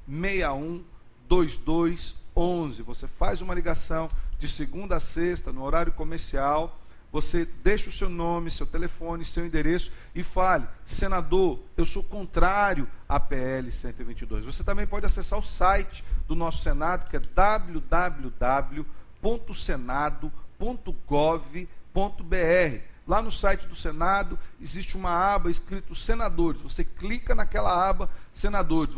61 2211. Você faz uma ligação de segunda a sexta, no horário comercial. você deixa o seu nome, seu telefone, seu endereço e fale: senador, eu sou contrário à PL 122. Você também pode acessar o site do nosso Senado, que é www.senado.gov.br. Lá no site do Senado existe uma aba escrito Senadores. Você clica naquela aba Senadores.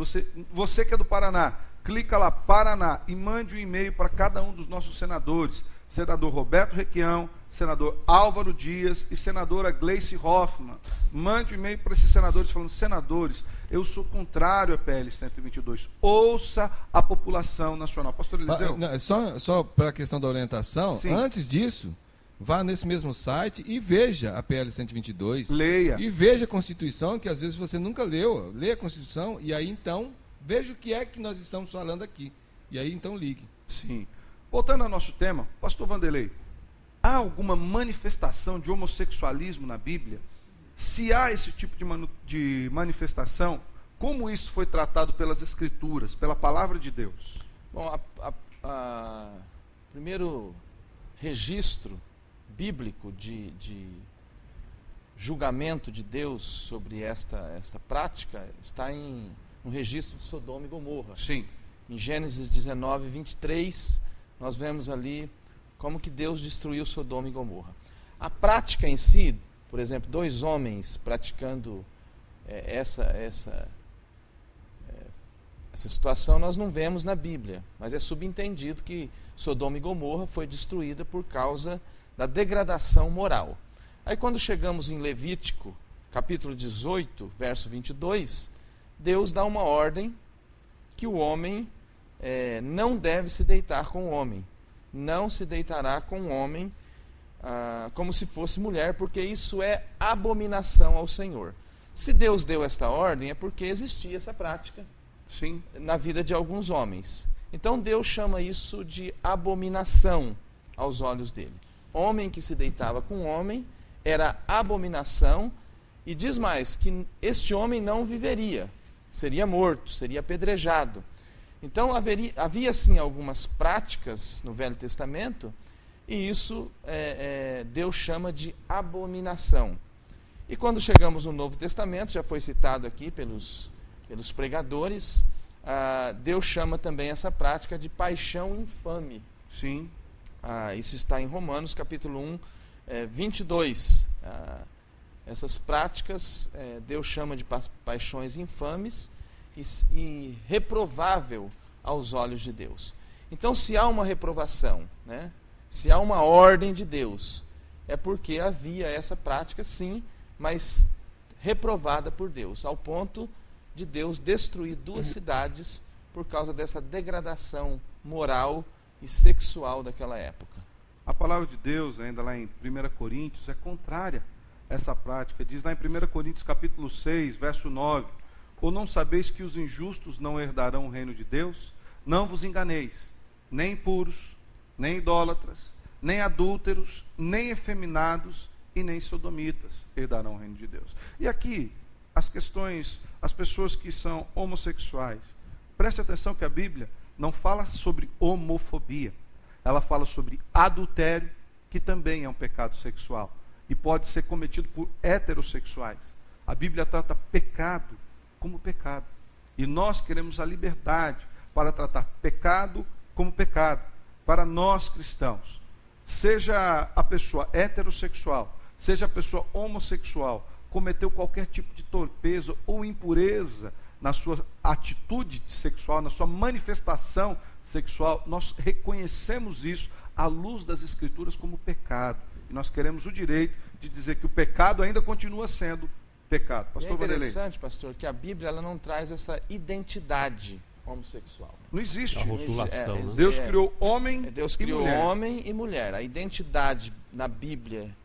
Você que é do Paraná, clica lá Paraná e mande um e-mail para cada um dos nossos senadores. Senador Roberto Requião, senador Álvaro Dias e senadora Gleice Hoffmann. Mande um e-mail para esses senadores falando: senadores, eu sou contrário à PL 122. Ouça a população nacional. Pastor Eliseu? Só para a questão da orientação, Sim. Antes disso, vá nesse mesmo site e veja a PL 122. Leia. E veja a Constituição, que às vezes você nunca leu. Leia a Constituição e aí então veja o que é que nós estamos falando aqui. E aí então ligue. Sim. Voltando ao nosso tema, pastor Vanderlei, há alguma manifestação de homossexualismo na Bíblia? Se há esse tipo de manifestação, como isso foi tratado pelas Escrituras, pela palavra de Deus? Bom, primeiro registro bíblico de julgamento de Deus sobre esta prática está no registro de Sodoma e Gomorra. Sim. Em Gênesis 19, 23, nós vemos ali como que Deus destruiu Sodoma e Gomorra. A prática em si, por exemplo, 2 homens praticando essa situação, nós não vemos na Bíblia, mas é subentendido que Sodoma e Gomorra foi destruída por causa da degradação moral. Aí quando chegamos em Levítico, capítulo 18, verso 22, Deus dá uma ordem que o homem não deve se deitar com o homem. Não se deitará com o homem como se fosse mulher, porque isso é abominação ao Senhor. Se Deus deu esta ordem, é porque existia essa prática. Sim. Na vida de alguns homens. Então Deus chama isso de abominação aos olhos dele. Homem que se deitava com homem era abominação, e diz mais, que este homem não viveria, seria morto, seria apedrejado. Então havia sim algumas práticas no Velho Testamento, e isso Deus chama de abominação. E quando chegamos no Novo Testamento, já foi citado aqui pelos pregadores, Deus chama também essa prática de paixão infame. Sim. Isso está em Romanos capítulo 1, 22. Essas práticas Deus chama de paixões infames e reprovável aos olhos de Deus. Então, se há uma reprovação, né, se há uma ordem de Deus, é porque havia essa prática, sim, mas reprovada por Deus, ao ponto de Deus destruir 2 cidades por causa dessa degradação moral e sexual daquela época. A palavra de Deus, ainda lá em 1 Coríntios, é contrária a essa prática. Diz lá em 1 Coríntios capítulo 6, verso 9: ou não sabeis que os injustos não herdarão o reino de Deus? Não vos enganeis, nem impuros, nem idólatras, nem adúlteros, nem efeminados e nem sodomitas herdarão o reino de Deus. E aqui, as pessoas que são homossexuais, preste atenção que a Bíblia não fala sobre homofobia, ela fala sobre adultério, que também é um pecado sexual e pode ser cometido por heterossexuais. A Bíblia trata pecado como pecado, e nós queremos a liberdade para tratar pecado como pecado. Para nós cristãos, seja a pessoa heterossexual, seja a pessoa homossexual, cometeu qualquer tipo de torpeza ou impureza na sua atitude sexual, na sua manifestação sexual, nós reconhecemos isso à luz das Escrituras como pecado. E nós queremos o direito de dizer que o pecado ainda continua sendo pecado. Pastor Vanderlei. É interessante, pastor, que a Bíblia ela não traz essa identidade homossexual. Não existe. A rotulação, né? Deus criou homem Deus criou homem e mulher. A identidade na Bíblia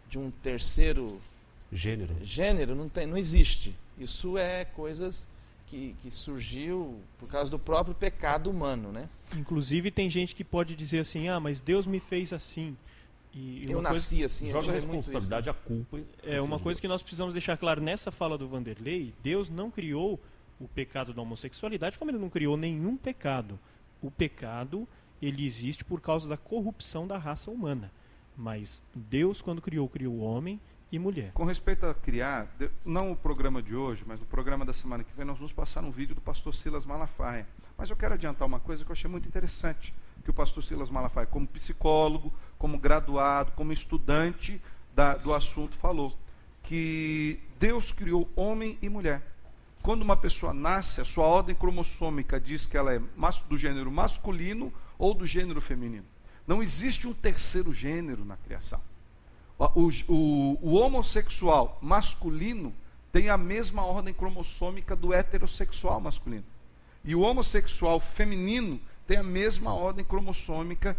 de um terceiro gênero não existe. Isso é coisas que surgiu por causa do próprio pecado humano, né? Inclusive tem gente que pode dizer assim: mas Deus me fez assim. Eu nasci assim. Joga a responsabilidade, a culpa. Uma coisa que nós precisamos deixar claro nessa fala do Vanderlei: Deus não criou o pecado da homossexualidade, como ele não criou nenhum pecado. O pecado, ele existe por causa da corrupção da raça humana. Mas Deus, quando criou o homem e mulher. Com respeito a criar, não o programa de hoje, mas no programa da semana que vem, nós vamos passar um vídeo do pastor Silas Malafaia. Mas eu quero adiantar uma coisa que eu achei muito interessante, que o pastor Silas Malafaia, como psicólogo, como graduado, como estudante do assunto, falou que Deus criou homem e mulher. Quando uma pessoa nasce, a sua ordem cromossômica diz que ela é do gênero masculino ou do gênero feminino. Não existe um terceiro gênero na criação. O homossexual masculino tem a mesma ordem cromossômica do heterossexual masculino. E o homossexual feminino tem a mesma ordem cromossômica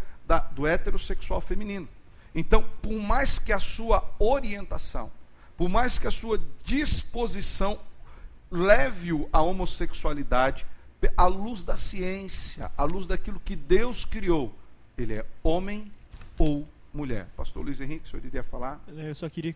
do heterossexual feminino. Então, por mais que a sua orientação, por mais que a sua disposição leve-o à homossexualidade, à luz da ciência, à luz daquilo que Deus criou, ele é homem ou mulher. Pastor Luiz Henrique, o senhor iria falar? Eu só queria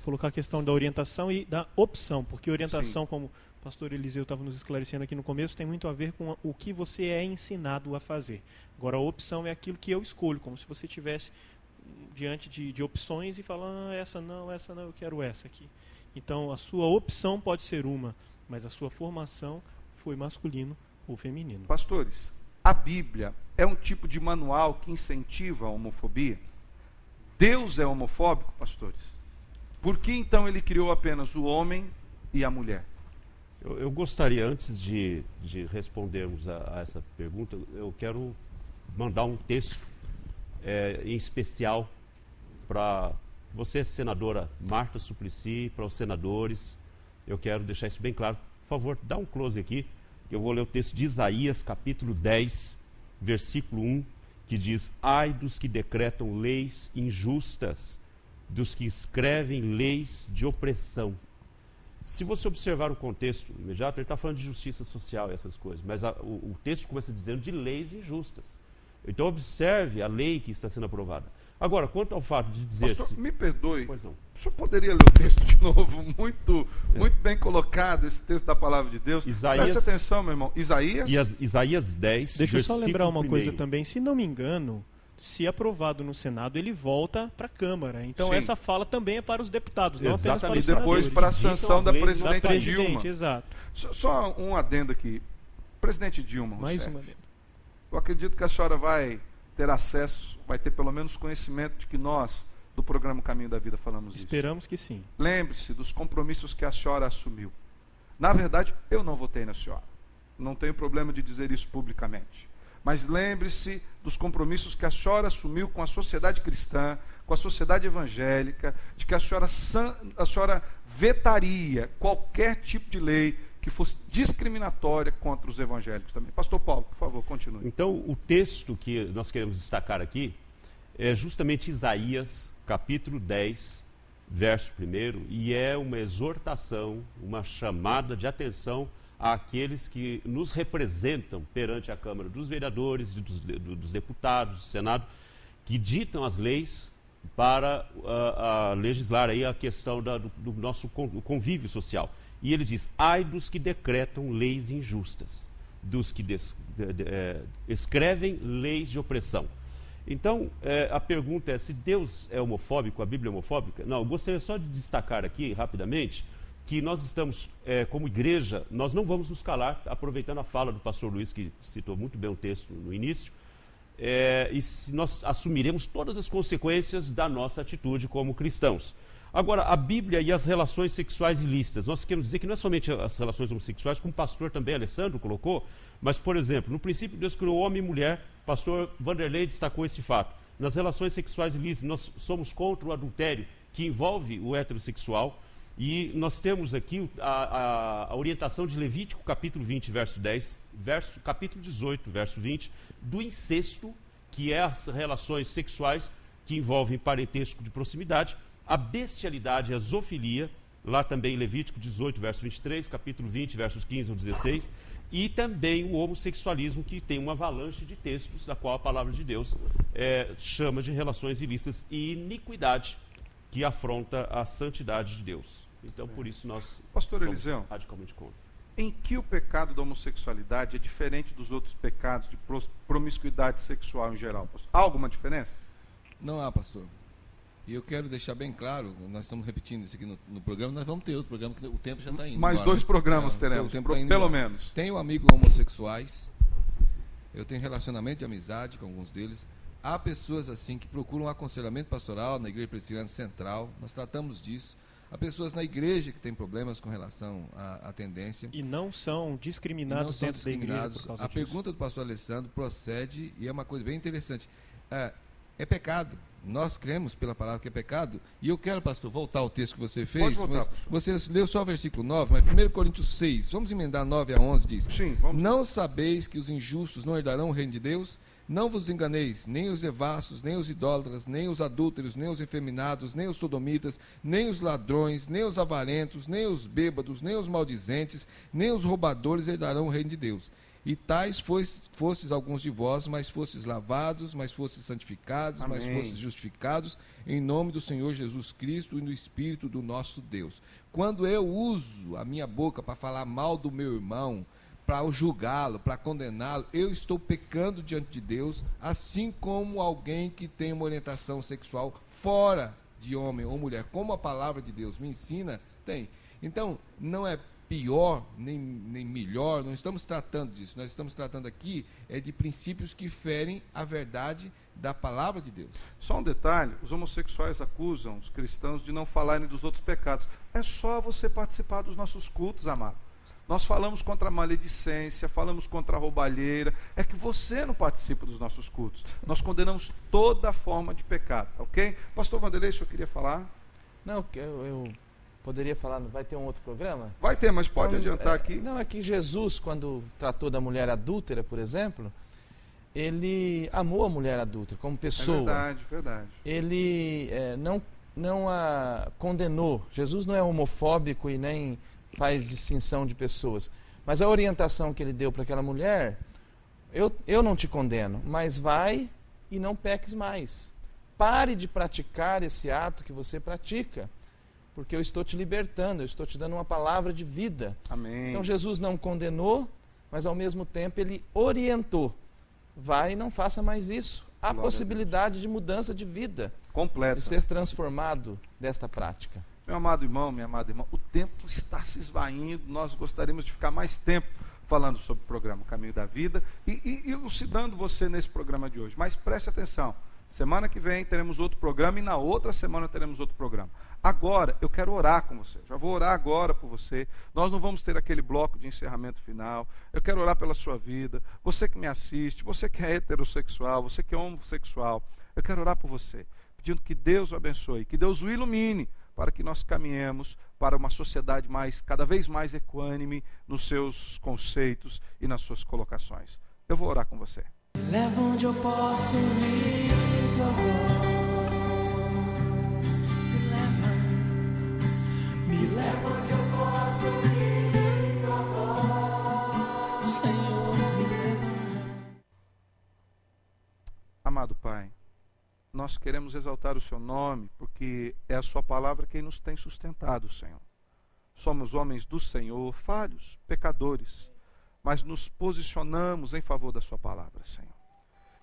colocar a questão da orientação e da opção, porque orientação, como o pastor Eliseu estava nos esclarecendo aqui no começo, tem muito a ver com o que você é ensinado a fazer. Agora, a opção é aquilo que eu escolho, como se você estivesse diante de opções e falando, essa não, eu quero essa aqui. Então, a sua opção pode ser uma, mas a sua formação foi masculino ou feminino. Pastores, a Bíblia é um tipo de manual que incentiva a homofobia? Deus é homofóbico, pastores? Por que então ele criou apenas o homem e a mulher? Eu gostaria, antes de respondermos a essa pergunta, eu quero mandar um texto em especial para você, senadora Marta Suplicy, para os senadores. Eu quero deixar isso bem claro. Por favor, dá um close aqui. Eu vou ler o texto de Isaías, capítulo 10, versículo 1, que diz: ai dos que decretam leis injustas, dos que escrevem leis de opressão. Se você observar o contexto imediato, ele está falando de justiça social e essas coisas, mas o texto começa dizendo de leis injustas. Então observe a lei que está sendo aprovada. Agora, quanto ao fato de dizer... Pastor, me perdoe, o senhor poderia ler o texto de novo? Muito bem colocado esse texto da palavra de Deus. Preste atenção, meu irmão. Isaías 10, deixa eu só lembrar uma coisa também. Se não me engano, se aprovado no Senado, ele volta para a Câmara. Então essa fala também é para os deputados, não apenas para os senadores. Depois para a sanção da presidente Dilma. Exato. Só um adendo aqui. Presidente Dilma, mais uma adendo. Eu acredito que a senhora vai ter acesso, vai ter pelo menos conhecimento de que nós, do programa Caminho da Vida, falamos isso. Esperamos que sim. Lembre-se dos compromissos que a senhora assumiu. Na verdade, eu não votei na senhora. Não tenho problema de dizer isso publicamente. Mas lembre-se dos compromissos que a senhora assumiu com a sociedade cristã, com a sociedade evangélica, de que a senhora vetaria qualquer tipo de lei que fosse discriminatória contra os evangélicos também. Pastor Paulo, por favor, continue. Então, o texto que nós queremos destacar aqui é justamente Isaías, capítulo 10, verso 1, e é uma exortação, uma chamada de atenção àqueles que nos representam perante a Câmara dos Vereadores, dos deputados, do Senado, que ditam as leis para legislar aí a questão do nosso convívio social. E ele diz: ai dos que decretam leis injustas, dos que escrevem leis de opressão. Então, a pergunta é se Deus é homofóbico, a Bíblia é homofóbica? Não, eu gostaria só de destacar aqui, rapidamente, que nós estamos, como igreja, nós não vamos nos calar, aproveitando a fala do pastor Luiz, que citou muito bem o texto no início, e nós assumiremos todas as consequências da nossa atitude como cristãos. Agora, a Bíblia e as relações sexuais ilícitas, nós queremos dizer que não é somente as relações homossexuais, como o pastor também, Alessandro, colocou, mas, por exemplo, no princípio Deus criou homem e mulher, pastor Vanderlei destacou esse fato. Nas relações sexuais ilícitas, nós somos contra o adultério, que envolve o heterossexual, e nós temos aqui a orientação de Levítico, capítulo 20, verso 10, capítulo 18, verso 20, do incesto, que é as relações sexuais que envolvem parentesco de proximidade, a bestialidade, a zoofilia, lá também Levítico 18, verso 23, capítulo 20, versos 15 ao 16, e também o homossexualismo, que tem uma avalanche de textos, da qual a palavra de Deus chama de relações ilícitas e iniquidade, que afronta a santidade de Deus. Então, por isso nós Pastor somos Eliseu, radicalmente contra. Em que o pecado da homossexualidade é diferente dos outros pecados de promiscuidade sexual em geral, pastor? Há alguma diferença? Não há, pastor. E eu quero deixar bem claro, nós estamos repetindo isso aqui no programa, nós vamos ter outro programa, que o tempo já está indo. Mais embora, 2 programas teremos, pelo menos. Tenho amigos homossexuais, eu tenho relacionamento de amizade com alguns deles. Há pessoas assim que procuram aconselhamento pastoral na Igreja Presbiteriana Central, nós tratamos disso. Há pessoas na igreja que têm problemas com relação à tendência. E não são discriminados dentro da igreja por causa disso. A pergunta do pastor Alessandro procede e é uma coisa bem interessante. É pecado. Nós cremos pela palavra que é pecado. E eu quero, pastor, voltar ao texto que você fez. Pode voltar, você leu só o versículo 9, mas 1 Coríntios 6, vamos emendar 9 a 11, diz: Sim, vamos. Não sabeis que os injustos não herdarão o reino de Deus? Não vos enganeis, nem os devassos, nem os idólatras, nem os adúlteros, nem os efeminados, nem os sodomitas, nem os ladrões, nem os avarentos, nem os bêbados, nem os maldizentes, nem os roubadores herdarão o reino de Deus. E tais fostes alguns de vós, mas fostes lavados, mas fostes santificados, Amém. mas fostes justificados, em nome do Senhor Jesus Cristo e no Espírito do nosso Deus. Quando eu uso a minha boca para falar mal do meu irmão, para julgá-lo, para condená-lo, eu estou pecando diante de Deus, assim como alguém que tem uma orientação sexual fora de homem ou mulher, como a palavra de Deus me ensina, tem. Então, não é pior, nem melhor, não estamos tratando disso, nós estamos tratando aqui de princípios que ferem a verdade da palavra de Deus. Só um detalhe, os homossexuais acusam os cristãos de não falarem dos outros pecados. É só você participar dos nossos cultos, amado. Nós falamos contra a maledicência, falamos contra a roubalheira, é que você não participa dos nossos cultos. Nós condenamos toda forma de pecado, ok? Pastor Vanderlei, o senhor queria falar? Não, eu poderia falar, vai ter um outro programa? Vai ter, mas pode adiantar aqui. Não, é que Jesus, quando tratou da mulher adúltera, por exemplo, ele amou a mulher adúltera como pessoa. É verdade, verdade. Ele não a condenou. Jesus não é homofóbico e nem faz distinção de pessoas. Mas a orientação que ele deu para aquela mulher, eu não te condeno, mas vai e não peques mais. Pare de praticar esse ato que você pratica, porque eu estou te libertando, eu estou te dando uma palavra de vida. Amém. Então Jesus não condenou, mas ao mesmo tempo ele orientou. Vai e não faça mais isso. Há possibilidade de mudança de vida. Completa. De ser transformado desta prática. Meu amado irmão, minha amada irmã, o tempo está se esvaindo, nós gostaríamos de ficar mais tempo falando sobre o programa Caminho da Vida e elucidando você nesse programa de hoje. Mas preste atenção, semana que vem teremos outro programa e na outra semana teremos outro programa. Agora, eu quero orar com você, já vou orar agora por você, nós não vamos ter aquele bloco de encerramento final, eu quero orar pela sua vida, você que me assiste, você que é heterossexual, você que é homossexual, eu quero orar por você, pedindo que Deus o abençoe, que Deus o ilumine, para que nós caminhemos para uma sociedade cada vez mais equânime nos seus conceitos e nas suas colocações. Eu vou orar com você. Leva onde eu posso ouvir tua voz. Me leva onde eu posso ouvir tua voz. Senhor, me leva. Amado Pai, nós queremos exaltar o seu nome, porque é a sua palavra quem nos tem sustentado, Senhor. Somos homens do Senhor, falhos, pecadores, mas nos posicionamos em favor da sua palavra, Senhor.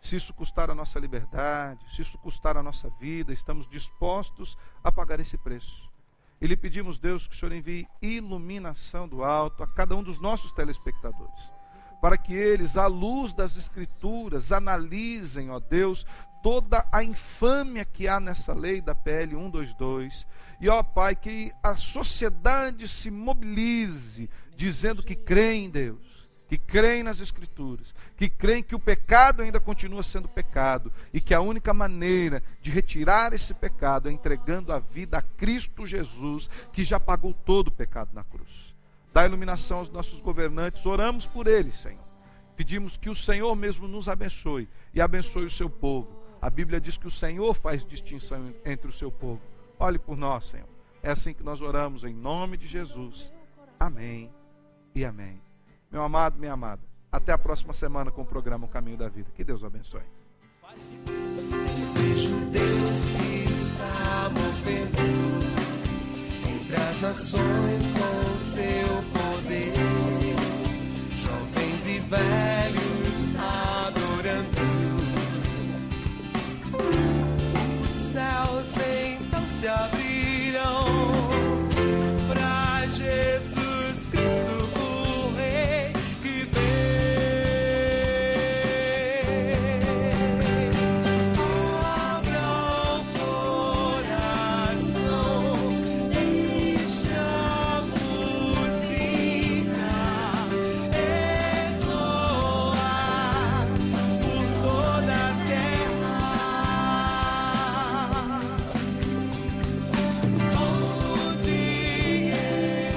Se isso custar a nossa liberdade, se isso custar a nossa vida, estamos dispostos a pagar esse preço. E lhe pedimos, Deus, que o Senhor envie iluminação do alto a cada um dos nossos telespectadores, para que eles, à luz das Escrituras, analisem, ó Deus, toda a infâmia que há nessa lei da PL 122. E, ó Pai, que a sociedade se mobilize, dizendo que crê em Deus, que creem nas Escrituras, que creem que o pecado ainda continua sendo pecado, e que a única maneira de retirar esse pecado é entregando a vida a Cristo Jesus, que já pagou todo o pecado na cruz. Dá iluminação aos nossos governantes, oramos por eles, Senhor. Pedimos que o Senhor mesmo nos abençoe e abençoe o seu povo. A Bíblia diz que o Senhor faz distinção entre o seu povo. Olhe por nós, Senhor. É assim que nós oramos, em nome de Jesus. Amém e amém. Meu amado, minha amada, até a próxima semana com o programa O Caminho da Vida. Que Deus o abençoe. Vejo Deus que está movendo entre as nações com o seu poder. Jovens e velhos